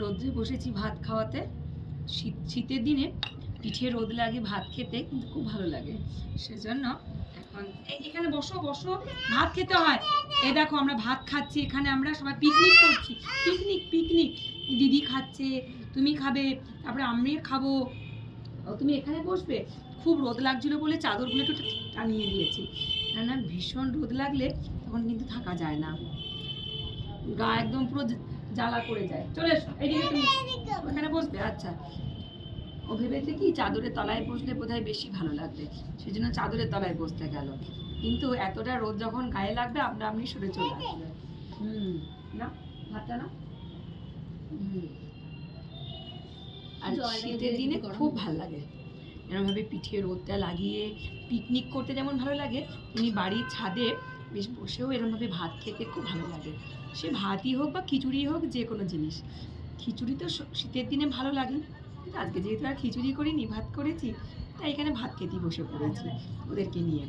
রোদ্রে বসেছি ভাত খাওয়াতে। শীতের দিনে পিঠে রোদ লাগে, ভাত খেতে কিন্তু খুব ভালো লাগে। সেজন্য এখন এখানে বসো বসো, ভাত খেতে হয়। এই দেখো আমরা ভাত খাচ্ছি, এখানে আমরা সবাই পিকনিক করছি। পিকনিক পিকনিক, দিদি খাচ্ছে, তুমি খাবে, তারপরে আমি খাবো, তুমি এখানে বসবে। খুব রোদ লাগছিল বলে চাদরগুলো একটু টানিয়ে দিয়েছি, না ভীষণ রোদ লাগলে তখন কিন্তু থাকা যায় না, গা একদম পুরো জ্বালা করে যায়। চলে এসো এইদিকে, তুমি ওখানে বসবে। আচ্ছা, ও ভেবেছে কি চাদরের তলায় বসলে বোধহয় বেশি ভালো লাগবে, সেই জন্য চাদরের তলায় বসতে গেল। কিন্তু এতটা রোদ যখন গায়ে লাগবে আপনা আপনি সরে চলে আসবে। না ভাতটা না। আর শীতের দিনে খুব ভালো লাগে এরমভাবে পিঠে রোদটা লাগিয়ে পিকনিক করতে যেমন ভালো লাগে, তেমনি বাড়ির ছাদে বেশ বসেও এরমভাবে ভাত খেতে খুব ভালো লাগে। সে ভাতই হোক বা খিচুড়ি হোক, যে কোনো জিনিস। খিচুড়ি তো শীতের দিনে ভালো লাগে, কিন্তু আজকে যেহেতু আর খিচুড়ি করিনি, ভাত করেছি, তাই এখানে ভাত খেতেই বসে পড়েছি ওদেরকে নিয়ে।